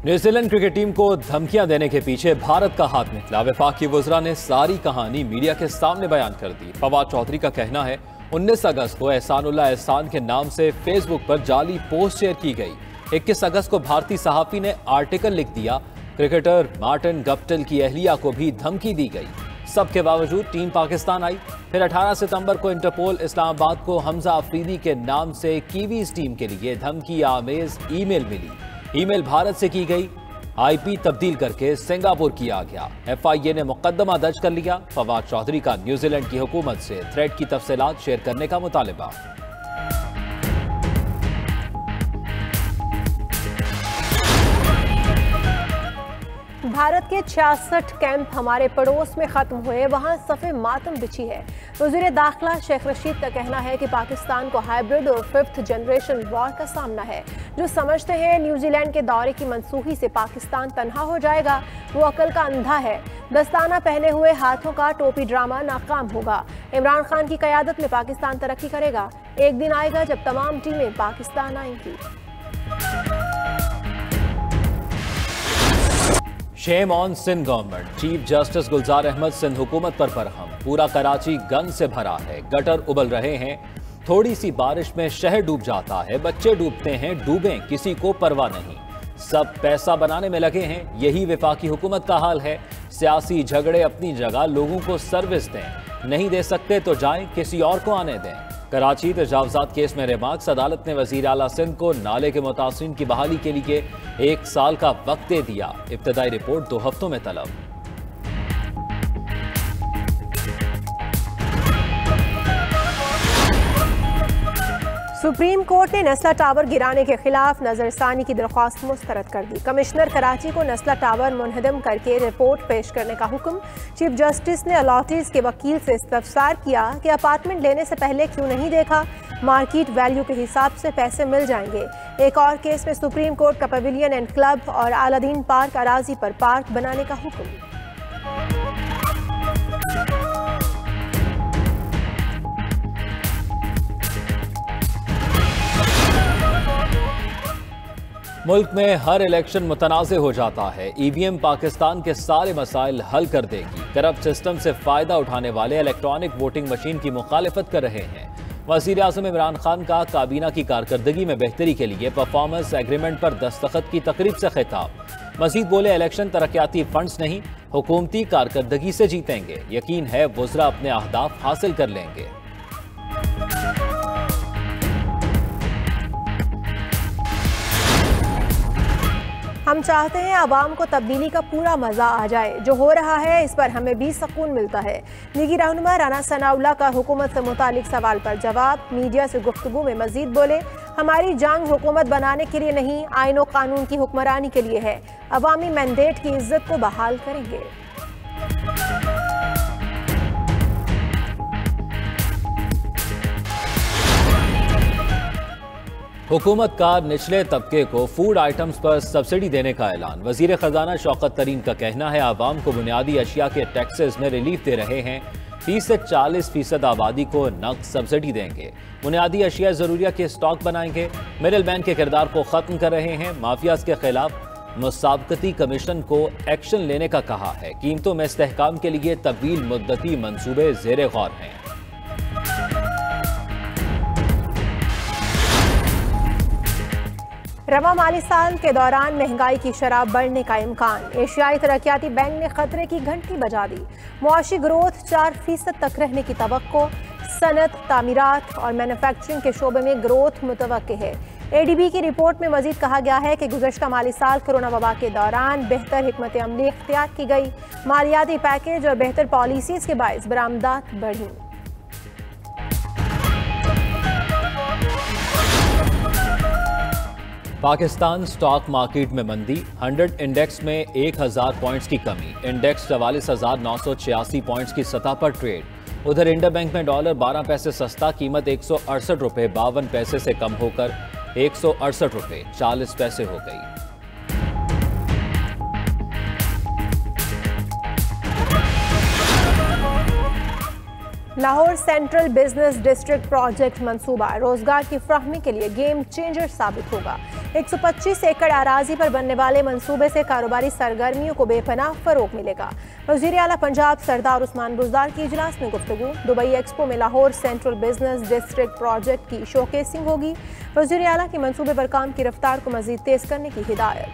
New Zealand cricket team को धमकियां देने के पीछे भारत का हाथ निकला। वफाकी वुज़रा ने सारी कहानी मीडिया के सामने बयान कर दी। फवाद चौधरी का कहना है 19 अगस्त को एहसानुल्लाह एहसान के नाम से फेसबुक पर जाली पोस्ट शेयर की गई। 21 अगस्त को भारतीय सहाफी ने आर्टिकल लिख दिया। क्रिकेटर मार्टिन गप्टिल की अहलिया को भी धमकी दी गई। सबके बावजूद टीम पाकिस्तान आई। फिर 18 सितंबर को इंटरपोल इस्लामाबाद को हमजा अफरीदी के नाम से कीवीज टीम के लिए धमकी आमेज ईमेल मिली। ईमेल भारत से की गई, आईपी तब्दील करके सिंगापुर किया गया। FIA ने मुकदमा दर्ज कर लिया। फवाद चौधरी का न्यूजीलैंड की हुकूमत से थ्रेड की तफसीलात शेयर करने का मुतालबा। भारत के 66 कैंप हमारे पड़ोस में खत्म हुए, वहां सफ़े मातम बिछी है। वज़ीर दाखिला शेख रशीद का कहना है कि पाकिस्तान को हाइब्रिड और 5th जनरेशन वॉर का सामना है। जो समझते हैं न्यूजीलैंड के दौरे की मनसूखी से पाकिस्तान तन्हा हो जाएगा, वो अकल का अंधा है। दस्ताना पहने हुए हाथों का टोपी ड्रामा नाकाम होगा। इमरान खान की क़यादत में पाकिस्तान तरक्की करेगा। एक दिन आएगा जब तमाम टीमें पाकिस्तान आएंगी। Shame on Sindh government. Chief justice Gulzar Ahmed Sindh हुकूमत पर बरहम। पूरा कराची गंद से भरा है, गटर उबल रहे हैं। थोड़ी सी बारिश में शहर डूब जाता है, बच्चे डूबते हैं, डूबें किसी को परवाह नहीं। सब पैसा बनाने में लगे हैं। यही वफाकी हुकूमत का हाल है। सियासी झगड़े अपनी जगह, लोगों को सर्विस दें। नहीं दे सकते तो जाएं, किसी और को आने दें। कराची तजावजात केस में रिमार्क्स। अदालत ने वज़ीर आला सिंध को नाले के मुतासिरीन की बहाली के लिए 1 साल का वक्त दे दिया। इब्तदाई रिपोर्ट 2 हफ्तों में तलब। सुप्रीम कोर्ट ने नस्ला टावर गिराने के खिलाफ नजरसानी की दरख्वास्त मुस्तरद कर दी। कमिश्नर कराची को नस्ला टावर मुनहदम करके रिपोर्ट पेश करने का हुक्म। चीफ जस्टिस ने अलॉटीज के वकील से इस्तफसार किया कि अपार्टमेंट लेने से पहले क्यों नहीं देखा, मार्केट वैल्यू के हिसाब से पैसे मिल जाएंगे। एक और केस में सुप्रीम कोर्ट का पवेलियन एंड क्लब और आलादीन पार्क अराजी पर पार्क बनाने का हुक्म। मुल्क में हर इलेक्शन मुतनाज़ हो जाता है। EVM पाकिस्तान के सारे मसाइल हल कर देगी। करप्ट सिस्टम से फ़ायदा उठाने वाले इलेक्ट्रॉनिक वोटिंग मशीन की मुखालिफत कर रहे हैं। वज़ीर आज़म इमरान खान का काबीना की कारकर्दगी में बेहतरी के लिए परफॉर्मेंस एग्रीमेंट पर दस्तखत की तकरीब से खिताब। मजीद बोले, इलेक्शन तरक्याती फंड्स नहीं, हुकूमती कारकर्दगी से जीतेंगे। यकीन है वुज़रा अपने अहदाफ हासिल कर लेंगे। हम चाहते हैं आवाम को तब्दीली का पूरा मज़ा आ जाए। जो हो रहा है इस पर हमें भी सुकून मिलता है। लीगी रहनुमा राना सनाउल्लाह का हुकूमत से मुतालिक सवाल पर जवाब। मीडिया से गुफ्तगू में मजीद बोले, हमारी जंग हुकूमत बनाने के लिए नहीं, आईन और कानून की हुक्मरानी के लिए है। अवामी मैंडेट की इज्जत को बहाल करेंगे। हुकूमत का निचले तबके को फूड आइटम्स पर सब्सिडी देने का ऐलान। वजीर खजाना शौकत तरीन का कहना है आवाम को बुनियादी अशिया के टैक्सेस में रिलीफ दे रहे हैं। 30 से 40% आबादी को नकद सब्सिडी देंगे। बुनियादी अशिया ज़रूरिया के स्टॉक बनाएंगे। मिडल मैन के किरदार को ख़त्म कर रहे हैं। माफियाज के खिलाफ मुसाबकती कमीशन को एक्शन लेने का कहा है। कीमतों में इस्तेहकाम के लिए तवील मुद्दती मंसूबे ज़ेरे गौर हैं। रवा माली साल के दौरान महंगाई की शरह बढ़ने का इम्कान। एशियाई तरक्याती बैंक ने खतरे की घंटी बजा दी। मुआशी ग्रोथ 4% तक रहने की तवक्को। सनत, तामीरात और मैन्युफैक्चरिंग के शोबे में ग्रोथ मुतवक्के है। ADB की रिपोर्ट में मजीद कहा गया है कि गुज़श्ता माली साल कोरोना वबा के दौरान बेहतर हिकमत अमली इख्तियार की गई। मालियाती पैकेज और बेहतर पॉलिसीज़ के बायस बरामदात बढ़ी। पाकिस्तान स्टॉक मार्केट में मंदी। 100 इंडेक्स में 1000 पॉइंट्स की कमी। इंडेक्स 44,986 पॉइंट्स की सतह पर ट्रेड। उधर इंडियन बैंक में डॉलर 12 पैसे सस्ता, कीमत 168 रुपये 52 पैसे से कम होकर 168 रुपये 40 पैसे हो गई। Lahore central business district project मंसूबा रोजगार की फ्राहमी के लिए गेम चेंजर साबित होगा। 125 एकड़ अराजी पर बनने वाले मंसूबे से कारोबारी सरगर्मियों को बेपनाह फरोग मिलेगा। वज़ीर आला पंजाब सरदार उस्मान बुज़दार की इजलास में गुफ्तगू। दुबई एक्सपो में Lahore central business district project की शोकेसिंग होगी। वज़ीर आला के मंसूबे पर काम की रफ्तार को मज़ीद तेज करने की हिदायत।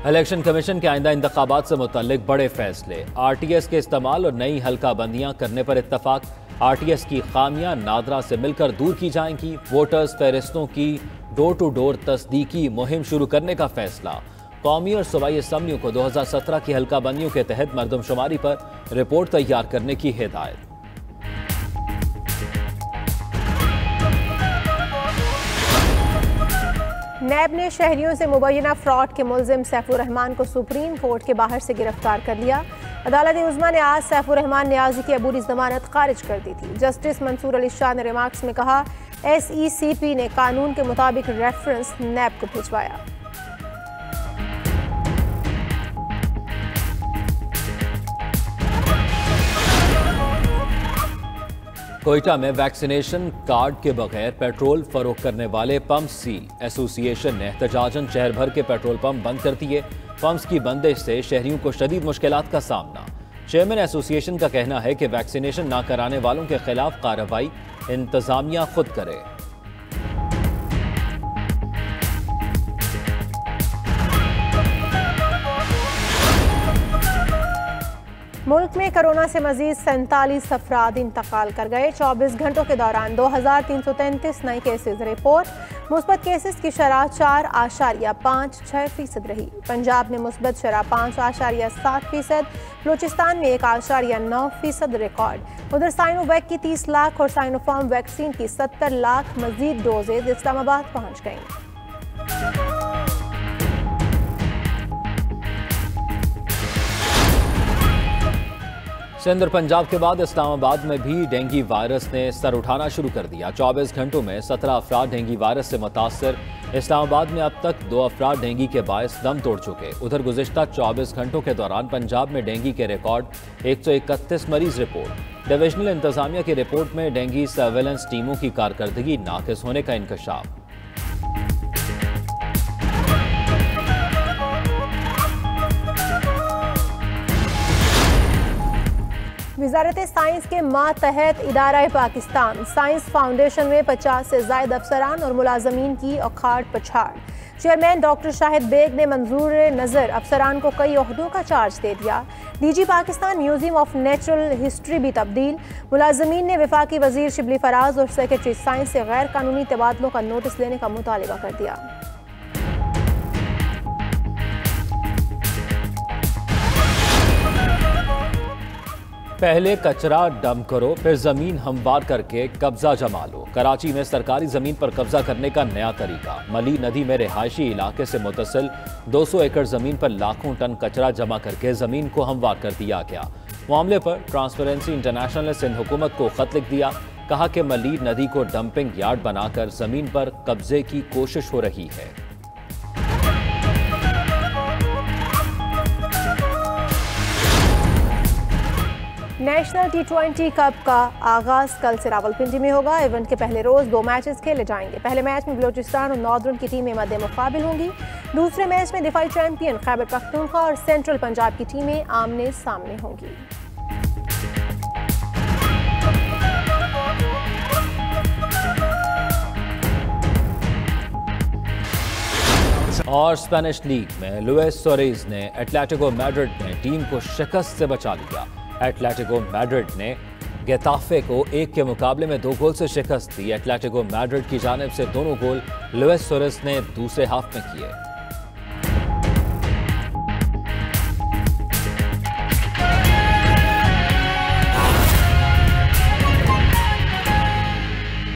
इलेक्शन कमीशन के आइंदा इंतखाबात से मुतल्लिक बड़े फैसले। RTS के इस्तेमाल और नई हल्का बंदियां करने पर इत्तफाक। RTS की खामियां नादरा से मिलकर दूर की जाएंगी। वोटर्स फहरिस्तों की डोर टू डोर तस्दीकी मुहिम शुरू करने का फैसला। कौमी और सूबाई असम्बलियों को 2017 की हल्का बंदियों के तहत मरदमशुमारी पर रिपोर्ट तैयार करने की हिदायत। नैब ने शहरियों से मुबैना फ्रॉड के मुलजिम सैफुर रहमान को सुप्रीम कोर्ट के बाहर से गिरफ्तार कर लिया। अदालत उज़्मा ने आज सैफुर रहमान न्याजी की अबूरी जमानत खारिज कर दी थी। जस्टिस मंसूर अली शाह ने रिमार्क्स में कहा, SECP ने कानून के मुताबिक रेफरेंस नैब को भिजवाया। कोयटा में वैक्सीनेशन कार्ड के बगैर पेट्रोल फरोख्त करने वाले पंप सील। एसोसिएशन ने एहतजाजन शहर भर के पेट्रोल पंप बंद कर दिए। पंप्स की बंदिश से शहरियों को शदीद मुश्किलात का सामना। चेयरमैन एसोसिएशन का कहना है कि वैक्सीनेशन ना कराने वालों के खिलाफ कार्रवाई इंतजामिया खुद करे। मुल्क में कोरोना से मजीद 47 अफराद इंतकाल कर गए। 24 घंटों के दौरान 2333 नए केसेज रिपोर्ट। मुस्बत केसेस की शरह 4.56% रही। पंजाब में मुस्बत शरह 5.7%। बलूचिस्तान में 1.9% रिकॉर्ड। उधर साइनोवैक की 30 लाख और साइनोफार्म वैक्सीन की 70 लाख मजीद डोजेज इस्लामाबाद पहुँच गईं। सिंध और पंजाब के बाद इस्लामाबाद में भी डेंगू वायरस ने सर उठाना शुरू कर दिया। 24 घंटों में 17 अफराद डेंगू वायरस से मुतासर। इस्लामाबाद में अब तक 2 अफराद डेंगू के बायस दम तोड़ चुके। उधर गुज़िश्ता 24 घंटों के दौरान पंजाब में डेंगू के रिकॉर्ड 131 मरीज रिपोर्ट। डिविजनल इंतजामिया की रिपोर्ट में डेंगू सर्वेलेंस टीमों की कारकर्दगी नाकिस होने का इंकशाफ। वज़ारत साइंस के मातहत इदारा पाकिस्तान साइंस फाउंडेशन में 50 से ज़ायद अफसरान और मुलाजमीन की औखाड़ पछाड़। चेयरमैन डॉक्टर शाहिद बेग ने मंजूर नज़र अफसरान को कई ओहदों का चार्ज दे दिया। DG Pakistan museum of natural history भी तब्दील। मुलाजमीन ने वफाकी वजीर शिबली फराज और सेक्रेटरी साइंस से गैर कानूनी तबादलों का नोटिस लेने का मुतालिबा कर दिया। पहले कचरा डंप करो, फिर जमीन हमवार करके कब्जा जमा लो। कराची में सरकारी जमीन पर कब्जा करने का नया तरीका। मली नदी में रिहायशी इलाके से मुतसिल 200 एकड़ जमीन पर लाखों टन कचरा जमा करके जमीन को हमवार कर दिया गया। मामले पर ट्रांसपेरेंसी इंटरनेशनल ने सिंध हुकूमत को खत लिख दिया। कहा कि मली नदी को डंपिंग यार्ड बनाकर जमीन पर कब्जे की कोशिश हो रही है। नेशनल T20 कप का आगाज कल से रावलपिंडी में होगा। इवेंट के पहले रोज 2 मैचेस खेले जाएंगे। पहले मैच में बलूचिस्तान और नॉर्दर्न की टीमें मद्दे मुकाबिल होंगी। दूसरे मैच में दिफाई चैंपियन खैबर पख्तूनख्वा और सेंट्रल पंजाब की टीमें आमने सामने होंगी। और स्पेनिश लीग में लुइस सुआरेज ने एटलेटिको मैड्रिड में टीम को शिकस्त से बचा लिया। एटलेटिको मैड्रिड ने गेताफे को 1 के मुकाबले में 2 गोल से शिकस्त दी। एटलेटिको मैड्रिड की जानिब से दोनों गोल लुइस सुआरेज ने दूसरे हाफ में किए।